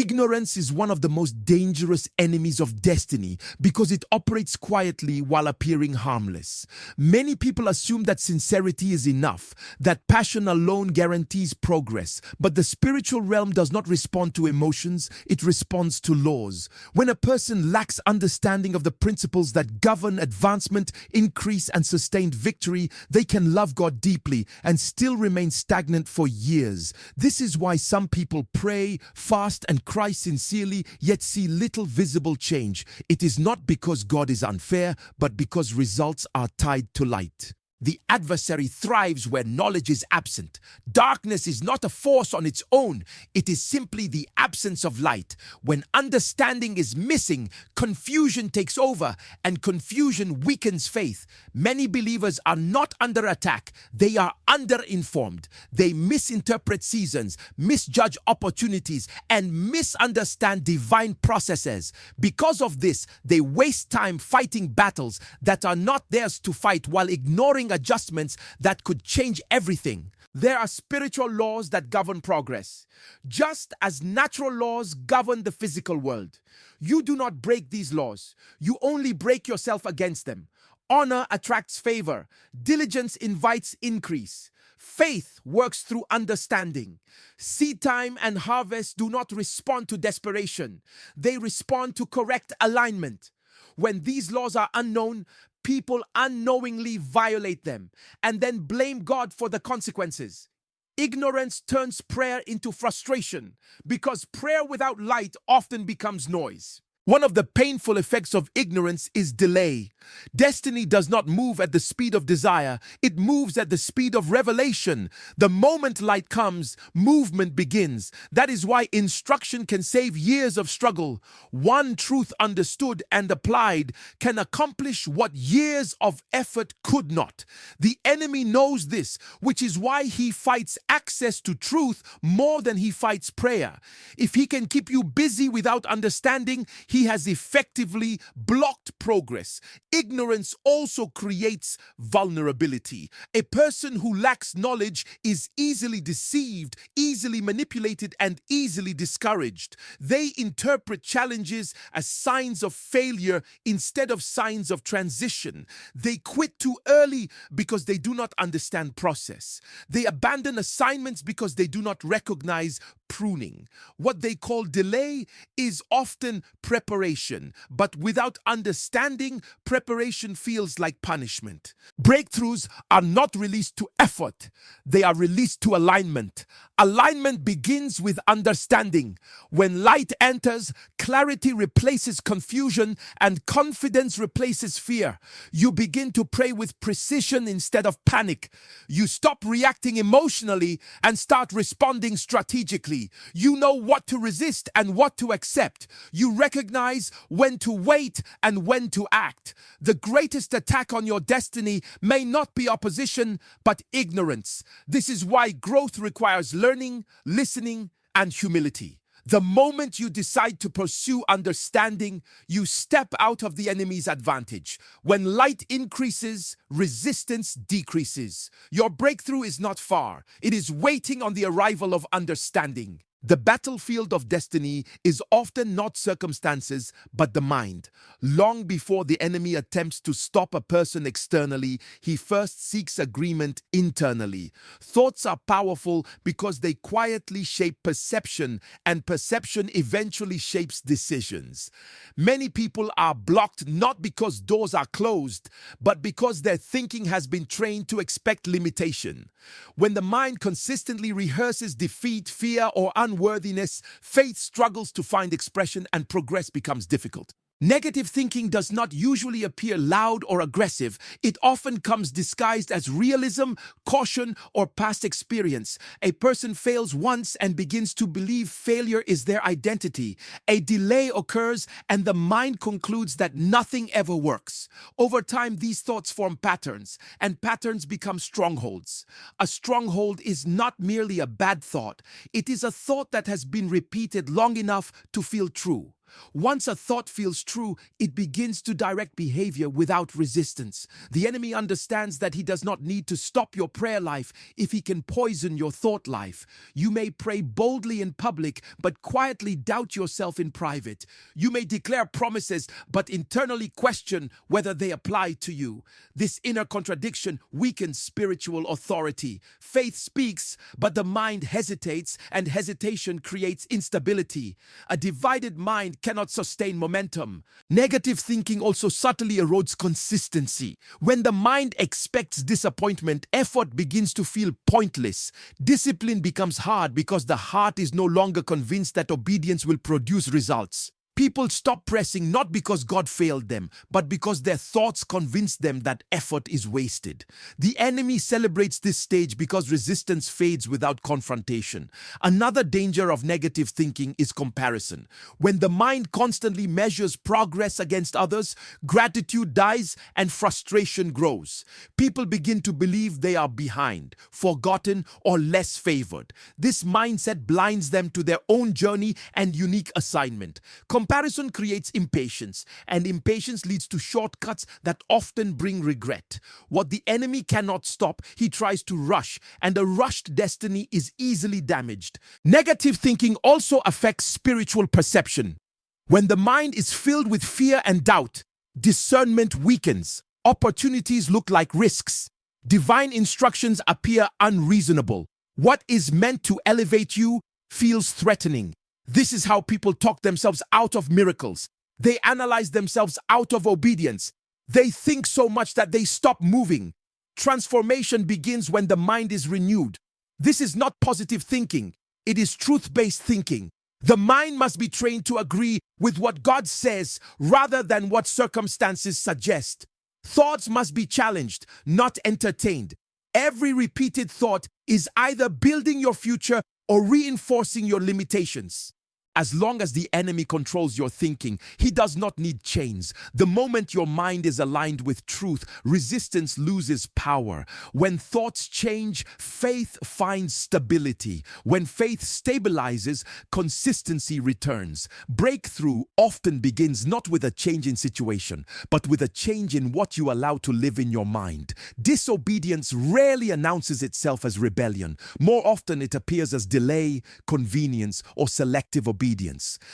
Ignorance is one of the most dangerous enemies of destiny because it operates quietly while appearing harmless. Many people assume that sincerity is enough, that passion alone guarantees progress, but the spiritual realm does not respond to emotions, it responds to laws. When a person lacks understanding of the principles that govern advancement, increase, and sustained victory, they can love God deeply and still remain stagnant for years. This is why some people pray, fast, and cry sincerely, yet see little visible change. It is not because God is unfair, but because results are tied to light. The adversary thrives where knowledge is absent. Darkness is not a force on its own. It is simply the absence of light. When understanding is missing, confusion takes over, and confusion weakens faith. Many believers are not under attack. They are underinformed. They misinterpret seasons, misjudge opportunities, and misunderstand divine processes. Because of this, they waste time fighting battles that are not theirs to fight while ignoring adjustments that could change everything. There are spiritual laws that govern progress, just as natural laws govern the physical world. You do not break these laws. You only break yourself against them. Honor attracts favor. Diligence invites increase. Faith works through understanding. Seed time and harvest do not respond to desperation. They respond to correct alignment. When these laws are unknown, people unknowingly violate them and then blame God for the consequences. Ignorance turns prayer into frustration because prayer without light often becomes noise. One of the painful effects of ignorance is delay. Destiny does not move at the speed of desire, it moves at the speed of revelation. The moment light comes, movement begins. That is why instruction can save years of struggle. One truth understood and applied can accomplish what years of effort could not. The enemy knows this, which is why he fights access to truth more than he fights prayer. If he can keep you busy without understanding, he has effectively blocked progress. Ignorance also creates vulnerability. A person who lacks knowledge is easily deceived, easily manipulated, and easily discouraged. They interpret challenges as signs of failure instead of signs of transition. They quit too early because they do not understand process. They abandon assignments because they do not recognize pruning. What they call delay is often preparation, but without understanding, preparation feels like punishment. Breakthroughs are not released to effort, they are released to alignment. Alignment begins with understanding. When light enters, clarity replaces confusion and confidence replaces fear. You begin to pray with precision instead of panic. You stop reacting emotionally and start responding strategically. You know what to resist and what to accept. You recognize when to wait and when to act. The greatest attack on your destiny may not be opposition, but ignorance. This is why growth requires learning, listening, and humility. The moment you decide to pursue understanding, you step out of the enemy's advantage. When light increases, resistance decreases. Your breakthrough is not far. It is waiting on the arrival of understanding. The battlefield of destiny is often not circumstances, but the mind. Long before the enemy attempts to stop a person externally, he first seeks agreement internally. Thoughts are powerful because they quietly shape perception, and perception eventually shapes decisions. Many people are blocked not because doors are closed, but because their thinking has been trained to expect limitation. When the mind consistently rehearses defeat, fear, or unworthiness, faith struggles to find expression and progress becomes difficult. Negative thinking does not usually appear loud or aggressive. It often comes disguised as realism, caution, or past experience. A person fails once and begins to believe failure is their identity. A delay occurs and the mind concludes that nothing ever works. Over time, these thoughts form patterns, and patterns become strongholds. A stronghold is not merely a bad thought. It is a thought that has been repeated long enough to feel true. Once a thought feels true, it begins to direct behavior without resistance. The enemy understands that he does not need to stop your prayer life if he can poison your thought life. You may pray boldly in public, but quietly doubt yourself in private. You may declare promises, but internally question whether they apply to you. This inner contradiction weakens spiritual authority. Faith speaks, but the mind hesitates, and hesitation creates instability. A divided mind cannot sustain momentum. Negative thinking also subtly erodes consistency. When the mind expects disappointment, effort begins to feel pointless. Discipline becomes hard because the heart is no longer convinced that obedience will produce results. People stop pressing not because God failed them, but because their thoughts convince them that effort is wasted. The enemy celebrates this stage because resistance fades without confrontation. Another danger of negative thinking is comparison. When the mind constantly measures progress against others, gratitude dies and frustration grows. People begin to believe they are behind, forgotten, or less favored. This mindset blinds them to their own journey and unique assignment. Comparison creates impatience, and impatience leads to shortcuts that often bring regret. What the enemy cannot stop, he tries to rush, and a rushed destiny is easily damaged. Negative thinking also affects spiritual perception. When the mind is filled with fear and doubt, discernment weakens. Opportunities look like risks. Divine instructions appear unreasonable. What is meant to elevate you feels threatening. This is how people talk themselves out of miracles. They analyze themselves out of obedience. They think so much that they stop moving. Transformation begins when the mind is renewed. This is not positive thinking. It is truth-based thinking. The mind must be trained to agree with what God says rather than what circumstances suggest. Thoughts must be challenged, not entertained. Every repeated thought is either building your future or reinforcing your limitations. As long as the enemy controls your thinking, he does not need chains. The moment your mind is aligned with truth, resistance loses power. When thoughts change, faith finds stability. When faith stabilizes, consistency returns. Breakthrough often begins not with a change in situation, but with a change in what you allow to live in your mind. Disobedience rarely announces itself as rebellion. More often it appears as delay, convenience, or selective obedience.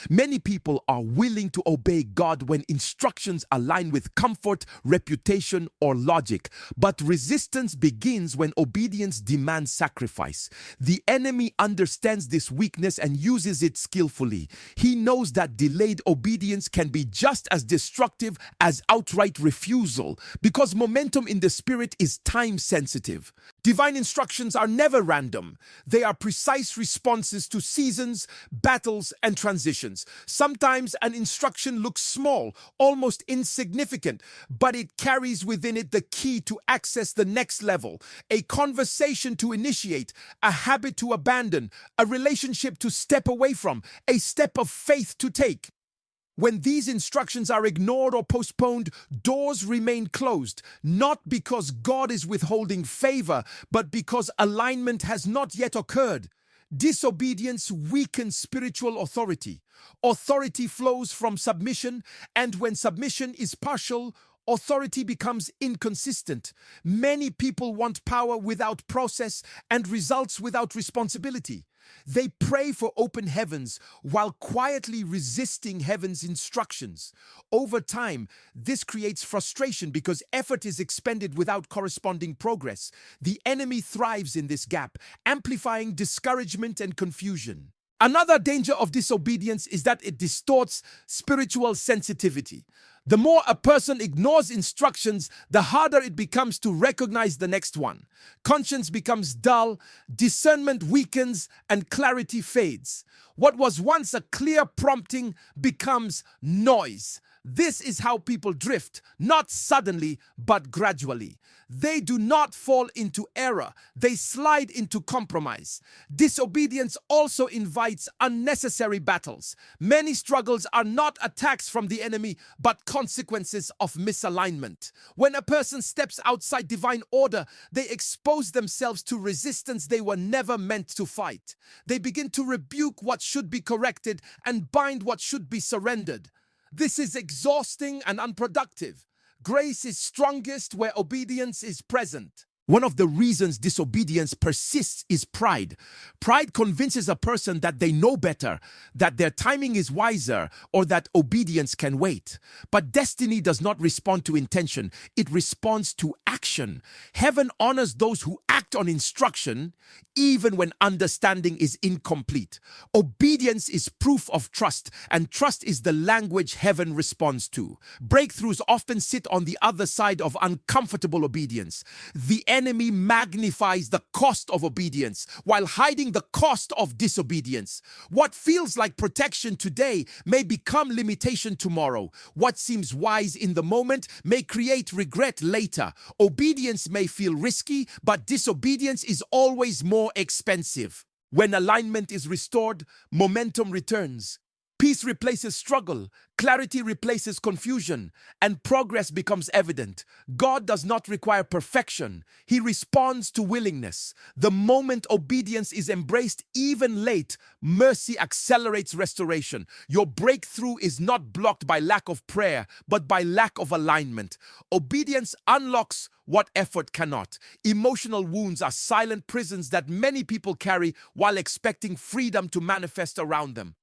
Many people are willing to obey God when instructions align with comfort, reputation, or logic. But resistance begins when obedience demands sacrifice. The enemy understands this weakness and uses it skillfully. He knows that delayed obedience can be just as destructive as outright refusal, because momentum in the spirit is time sensitive. Divine instructions are never random. They are precise responses to seasons, battles, and transitions. Sometimes an instruction looks small, almost insignificant, but it carries within it the key to access the next level, a conversation to initiate, a habit to abandon, a relationship to step away from, a step of faith to take. When these instructions are ignored or postponed, doors remain closed, not because God is withholding favor, but because alignment has not yet occurred. Disobedience weakens spiritual authority. Authority flows from submission, and when submission is partial, authority becomes inconsistent. Many people want power without process and results without responsibility. They pray for open heavens while quietly resisting heaven's instructions. Over time, this creates frustration because effort is expended without corresponding progress. The enemy thrives in this gap, amplifying discouragement and confusion. Another danger of disobedience is that it distorts spiritual sensitivity. The more a person ignores instructions, the harder it becomes to recognize the next one. Conscience becomes dull, discernment weakens, and clarity fades. What was once a clear prompting becomes noise. This is how people drift, not suddenly, but gradually. They do not fall into error, they slide into compromise. Disobedience also invites unnecessary battles. Many struggles are not attacks from the enemy, but consequences of misalignment. When a person steps outside divine order, they expose themselves to resistance they were never meant to fight. They begin to rebuke what should be corrected and bind what should be surrendered. This is exhausting and unproductive. Grace is strongest where obedience is present. One of the reasons disobedience persists is pride. Pride convinces a person that they know better, that their timing is wiser, or that obedience can wait. But destiny does not respond to intention, it responds to action. Heaven honors those who act on instruction, even when understanding is incomplete. Obedience is proof of trust, and trust is the language heaven responds to. Breakthroughs often sit on the other side of uncomfortable obedience. The enemy magnifies the cost of obedience while hiding the cost of disobedience. What feels like protection today may become limitation tomorrow. What seems wise in the moment may create regret later. Obedience may feel risky, but disobedience is always more expensive. When alignment is restored, momentum returns. Peace replaces struggle, clarity replaces confusion, and progress becomes evident. God does not require perfection. He responds to willingness. The moment obedience is embraced, even late, mercy accelerates restoration. Your breakthrough is not blocked by lack of prayer, but by lack of alignment. Obedience unlocks what effort cannot. Emotional wounds are silent prisons that many people carry while expecting freedom to manifest around them.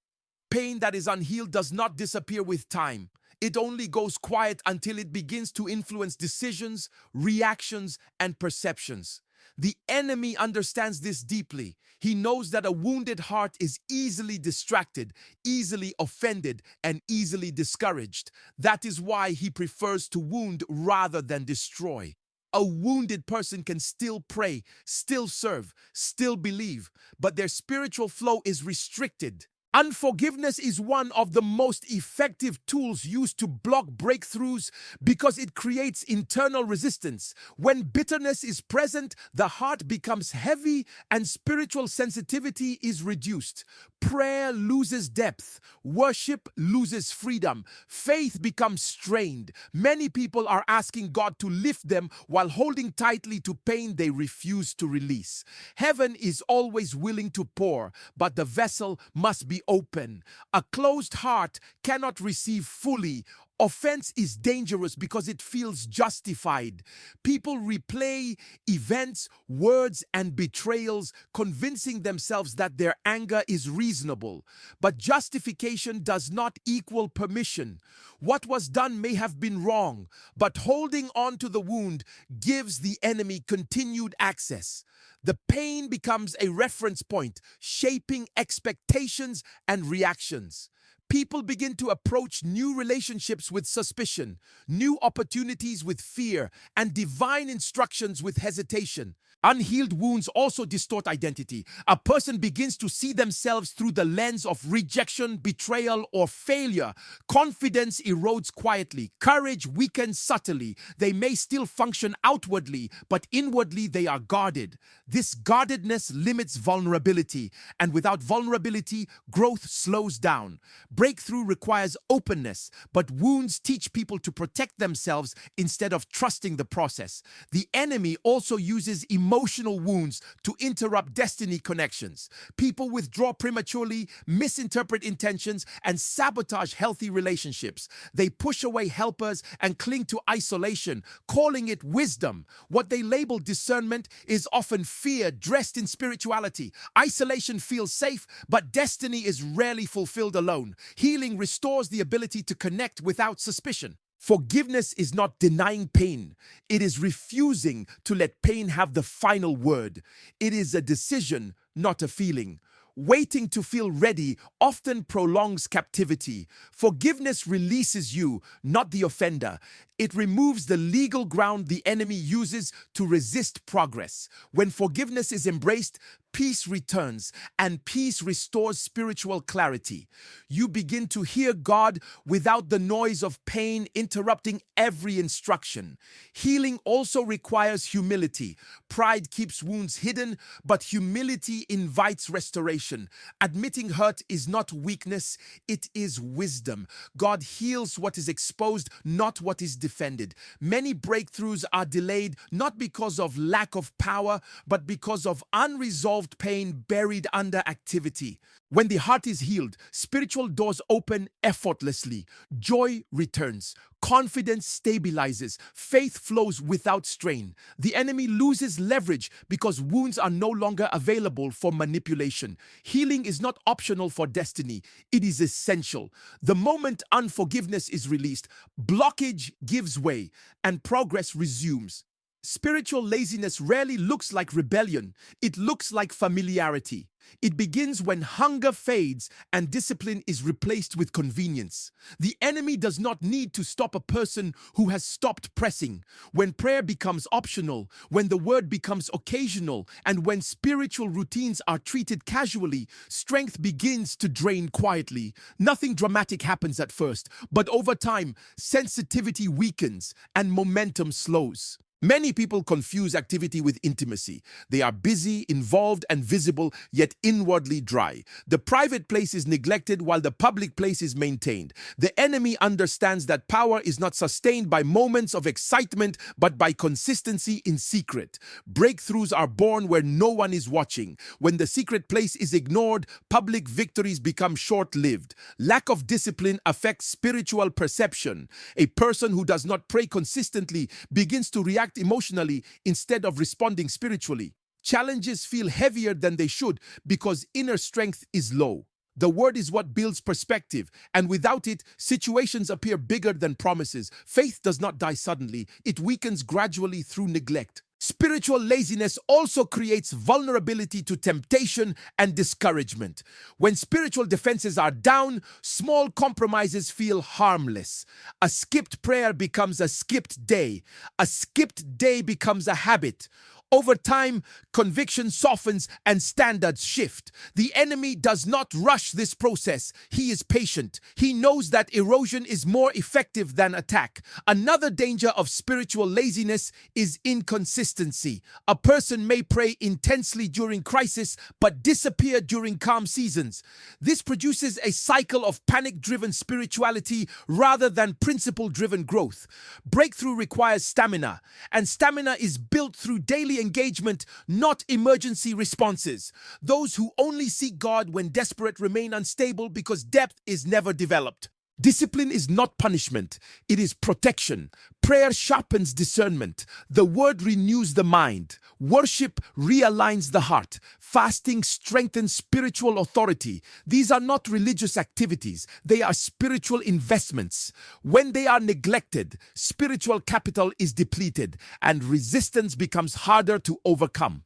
Pain that is unhealed does not disappear with time. It only goes quiet until it begins to influence decisions, reactions, and perceptions. The enemy understands this deeply. He knows that a wounded heart is easily distracted, easily offended, and easily discouraged. That is why he prefers to wound rather than destroy. A wounded person can still pray, still serve, still believe, but their spiritual flow is restricted. Unforgiveness is one of the most effective tools used to block breakthroughs because it creates internal resistance. When bitterness is present, the heart becomes heavy and spiritual sensitivity is reduced. Prayer loses depth. Worship loses freedom. Faith becomes strained. Many people are asking God to lift them while holding tightly to pain they refuse to release. Heaven is always willing to pour, but the vessel must be open. A closed heart cannot receive fully. Offense is dangerous because it feels justified. People replay events, words, and betrayals, convincing themselves that their anger is reasonable. But justification does not equal permission. What was done may have been wrong, but holding on to the wound gives the enemy continued access. The pain becomes a reference point, shaping expectations and reactions. People begin to approach new relationships with suspicion, new opportunities with fear, and divine instructions with hesitation. Unhealed wounds also distort identity. A person begins to see themselves through the lens of rejection, betrayal, or failure. Confidence erodes quietly. Courage weakens subtly. They may still function outwardly, but inwardly they are guarded. This guardedness limits vulnerability, and without vulnerability, growth slows down. Breakthrough requires openness, but wounds teach people to protect themselves instead of trusting the process. The enemy also uses emotional wounds to interrupt destiny connections. People withdraw prematurely, misinterpret intentions, and sabotage healthy relationships. They push away helpers and cling to isolation, calling it wisdom. What they label discernment is often fear dressed in spirituality. Isolation feels safe, but destiny is rarely fulfilled alone. Healing restores the ability to connect without suspicion. Forgiveness is not denying pain. It is refusing to let pain have the final word. It is a decision, not a feeling. Waiting to feel ready often prolongs captivity. Forgiveness releases you, not the offender. It removes the legal ground the enemy uses to resist progress. When forgiveness is embraced, peace returns, and peace restores spiritual clarity. You begin to hear God without the noise of pain interrupting every instruction. Healing also requires humility. Pride keeps wounds hidden, but humility invites restoration. Admitting hurt is not weakness, it is wisdom. God heals what is exposed, not what is defended. Many breakthroughs are delayed not because of lack of power, but because of unresolved unresolved pain buried under activity. When the heart is healed, spiritual doors open effortlessly. Joy returns. Confidence stabilizes. Faith flows without strain. The enemy loses leverage because wounds are no longer available for manipulation. Healing is not optional for destiny. It is essential. The moment unforgiveness is released, blockage gives way and progress resumes. Spiritual laziness rarely looks like rebellion. It looks like familiarity. It begins when hunger fades and discipline is replaced with convenience. The enemy does not need to stop a person who has stopped pressing. When prayer becomes optional, when the word becomes occasional, and when spiritual routines are treated casually, strength begins to drain quietly. Nothing dramatic happens at first, but over time, sensitivity weakens and momentum slows. Many people confuse activity with intimacy. They are busy, involved, and visible, yet inwardly dry. The private place is neglected while the public place is maintained. The enemy understands that power is not sustained by moments of excitement, but by consistency in secret. Breakthroughs are born where no one is watching. When the secret place is ignored, public victories become short-lived. Lack of discipline affects spiritual perception. A person who does not pray consistently begins to react emotionally instead of responding spiritually. Challenges feel heavier than they should because inner strength is low. The word is what builds perspective, and without it, situations appear bigger than promises. Faith does not die suddenly. It weakens gradually through neglect. Spiritual laziness also creates vulnerability to temptation and discouragement. When spiritual defenses are down, small compromises feel harmless. A skipped prayer becomes a skipped day. A skipped day becomes a habit. Over time, conviction softens and standards shift. The enemy does not rush this process. He is patient. He knows that erosion is more effective than attack. Another danger of spiritual laziness is inconsistency. A person may pray intensely during crisis but disappear during calm seasons. This produces a cycle of panic-driven spirituality rather than principle-driven growth. Breakthrough requires stamina, and stamina is built through daily engagement, not emergency responses. Those who only seek God when desperate remain unstable because depth is never developed. Discipline is not punishment, it is protection. Prayer sharpens discernment. The word renews the mind. Worship realigns the heart. Fasting strengthens spiritual authority. These are not religious activities, they are spiritual investments. When they are neglected, spiritual capital is depleted and resistance becomes harder to overcome.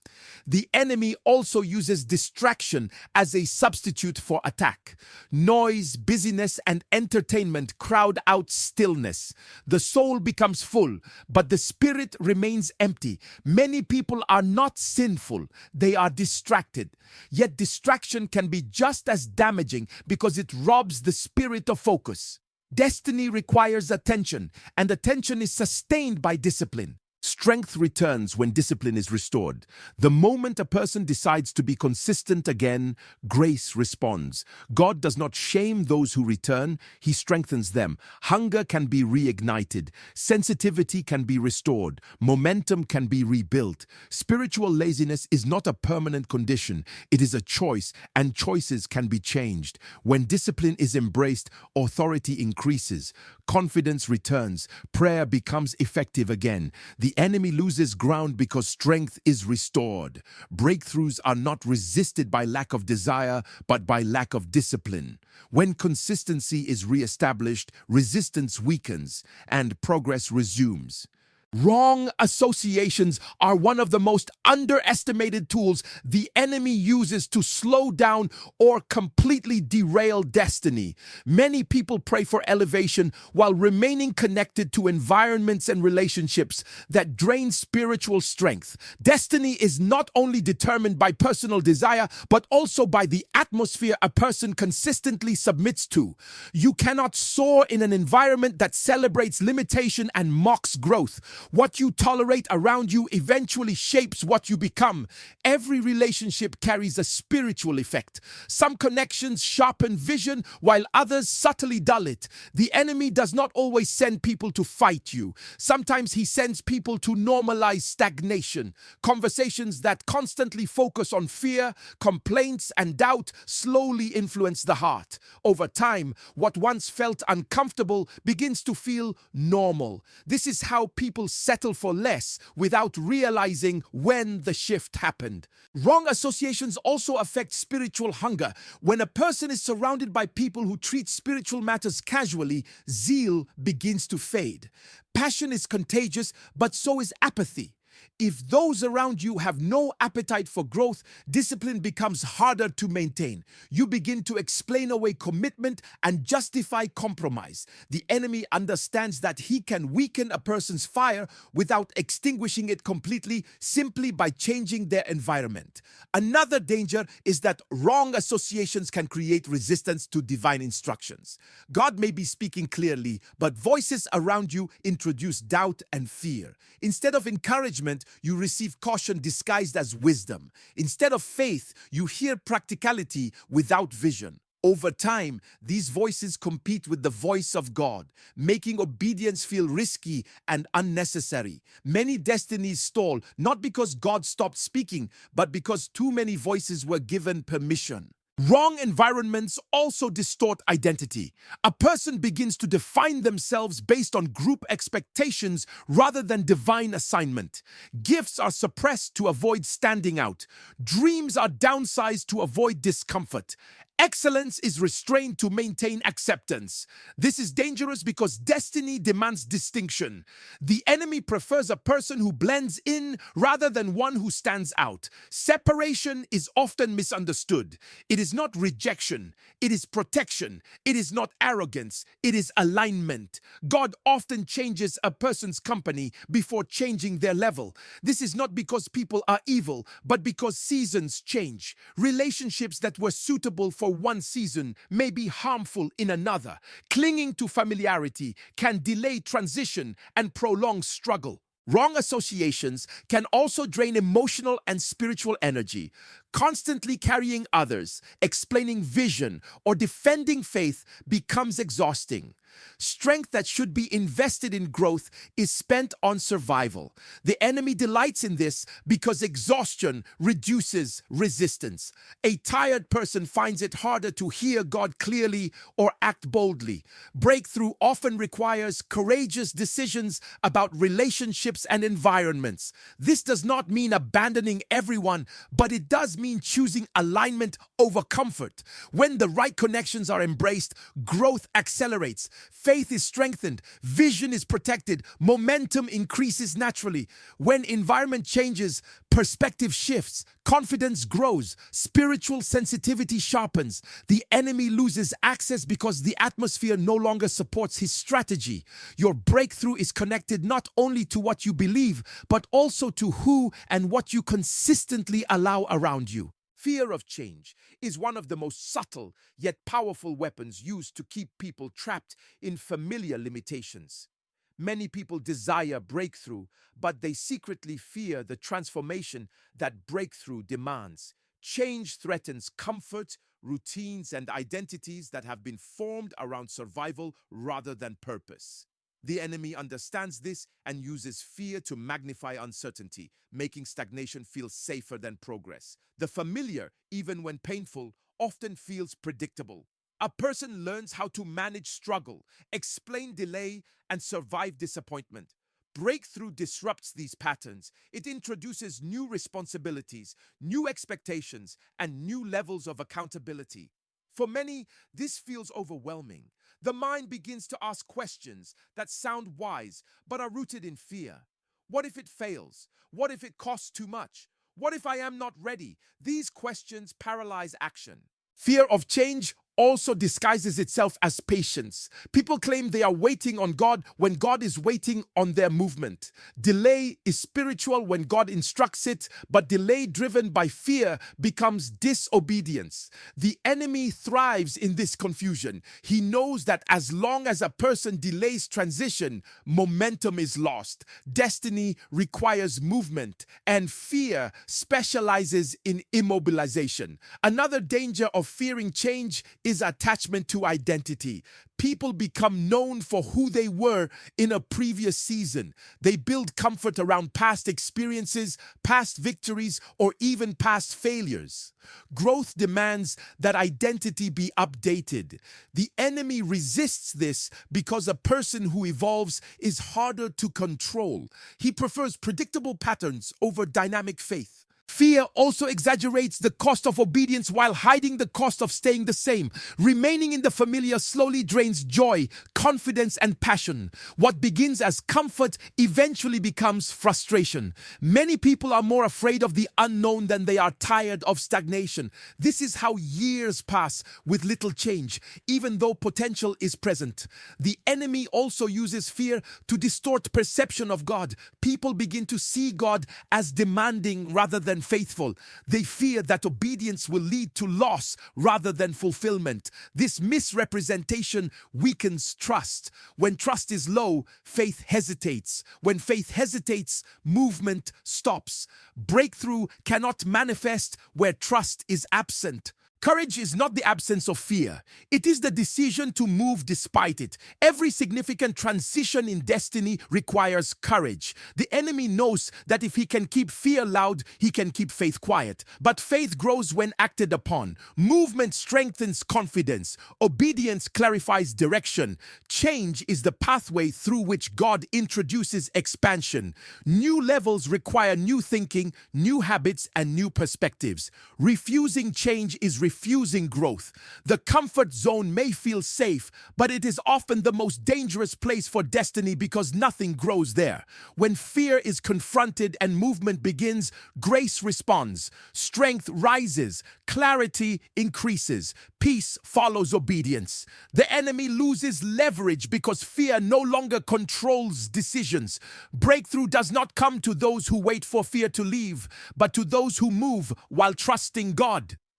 The enemy also uses distraction as a substitute for attack. Noise, busyness, and entertainment crowd out stillness. The soul becomes full, but the spirit remains empty. Many people are not sinful, they are distracted. Yet distraction can be just as damaging because it robs the spirit of focus. Destiny requires attention, and attention is sustained by discipline. Strength returns when discipline is restored. The moment a person decides to be consistent again, grace responds. God does not shame those who return, He strengthens them. Hunger can be reignited. Sensitivity can be restored. Momentum can be rebuilt. Spiritual laziness is not a permanent condition. It is a choice, and choices can be changed. When discipline is embraced, authority increases. Confidence returns. Prayer becomes effective again. The enemy loses ground because strength is restored. Breakthroughs are not resisted by lack of desire, but by lack of discipline. When consistency is reestablished, resistance weakens and progress resumes. Wrong associations are one of the most underestimated tools the enemy uses to slow down or completely derail destiny. Many people pray for elevation while remaining connected to environments and relationships that drain spiritual strength. Destiny is not only determined by personal desire, but also by the atmosphere a person consistently submits to. You cannot soar in an environment that celebrates limitation and mocks growth. What you tolerate around you eventually shapes what you become. Every relationship carries a spiritual effect. Some connections sharpen vision while others subtly dull it. The enemy does not always send people to fight you. Sometimes he sends people to normalize stagnation. Conversations that constantly focus on fear, complaints, and doubt slowly influence the heart. Over time, what once felt uncomfortable begins to feel normal. This is how people settle for less without realizing when the shift happened. Wrong associations also affect spiritual hunger. When a person is surrounded by people who treat spiritual matters casually, zeal begins to fade. Passion is contagious, but so is apathy. If those around you have no appetite for growth, discipline becomes harder to maintain. You begin to explain away commitment and justify compromise. The enemy understands that he can weaken a person's fire without extinguishing it completely simply by changing their environment. Another danger is that wrong associations can create resistance to divine instructions. God may be speaking clearly, but voices around you introduce doubt and fear. Instead of encouragement, you receive caution disguised as wisdom. Instead of faith, you hear practicality without vision. Over time, these voices compete with the voice of God, making obedience feel risky and unnecessary. Many destinies stall not because God stopped speaking, but because too many voices were given permission. Wrong environments also distort identity. A person begins to define themselves based on group expectations rather than divine assignment. Gifts are suppressed to avoid standing out. Dreams are downsized to avoid discomfort. Excellence is restrained to maintain acceptance. This is dangerous because destiny demands distinction. The enemy prefers a person who blends in rather than one who stands out. Separation is often misunderstood. It is not rejection, it is protection. It is not arrogance, it is alignment. God often changes a person's company before changing their level. This is not because people are evil, but because seasons change. Relationships that were suitable for one season may be harmful in another. Clinging to familiarity can delay transition and prolong struggle. Wrong associations can also drain emotional and spiritual energy. Constantly carrying others, explaining vision, or defending faith becomes exhausting. Strength that should be invested in growth is spent on survival. The enemy delights in this because exhaustion reduces resistance. A tired person finds it harder to hear God clearly or act boldly. Breakthrough often requires courageous decisions about relationships and environments. This does not mean abandoning everyone, but it does mean choosing alignment over comfort. When the right connections are embraced, growth accelerates. Faith is strengthened, vision is protected, momentum increases naturally. When environment changes, perspective shifts, confidence grows, spiritual sensitivity sharpens. The enemy loses access because the atmosphere no longer supports his strategy. Your breakthrough is connected not only to what you believe, but also to who and what you consistently allow around you. Fear of change is one of the most subtle yet powerful weapons used to keep people trapped in familiar limitations. Many people desire breakthrough, but they secretly fear the transformation that breakthrough demands. Change threatens comfort, routines, and identities that have been formed around survival rather than purpose. The enemy understands this and uses fear to magnify uncertainty, making stagnation feel safer than progress. The familiar, even when painful, often feels predictable. A person learns how to manage struggle, explain delay, and survive disappointment. Breakthrough disrupts these patterns. It introduces new responsibilities, new expectations, and new levels of accountability. For many, this feels overwhelming. The mind begins to ask questions that sound wise but are rooted in fear. What if it fails? What if it costs too much? What if I am not ready? These questions paralyze action. Fear of change also disguises itself as patience. People claim they are waiting on God when God is waiting on their movement. Delay is spiritual when God instructs it, but delay driven by fear becomes disobedience. The enemy thrives in this confusion. He knows that as long as a person delays transition, momentum is lost. Destiny requires movement, and fear specializes in immobilization. Another danger of fearing change is attachment to identity. People become known for who they were in a previous season. They build comfort around past experiences, past victories, or even past failures. Growth demands that identity be updated. The enemy resists this because a person who evolves is harder to control. He prefers predictable patterns over dynamic faith. Fear also exaggerates the cost of obedience while hiding the cost of staying the same. Remaining in the familiar slowly drains joy, confidence, and passion. What begins as comfort eventually becomes frustration. Many people are more afraid of the unknown than they are tired of stagnation. This is how years pass with little change, even though potential is present. The enemy also uses fear to distort perception of God. People begin to see God as demanding rather than faithful. They fear that obedience will lead to loss rather than fulfillment. This misrepresentation weakens trust. When trust is low, faith hesitates. When faith hesitates, movement stops. Breakthrough cannot manifest where trust is absent. Courage is not the absence of fear. It is the decision to move despite it. Every significant transition in destiny requires courage. The enemy knows that if he can keep fear loud, he can keep faith quiet. But faith grows when acted upon. Movement strengthens confidence. Obedience clarifies direction. Change is the pathway through which God introduces expansion. New levels require new thinking, new habits, and new perspectives. Refusing change is refusing growth. The comfort zone may feel safe, but it is often the most dangerous place for destiny because nothing grows there. When fear is confronted and movement begins, grace responds. Strength rises. Clarity increases. Peace follows obedience. The enemy loses leverage because fear no longer controls decisions. Breakthrough does not come to those who wait for fear to leave, but to those who move while trusting God.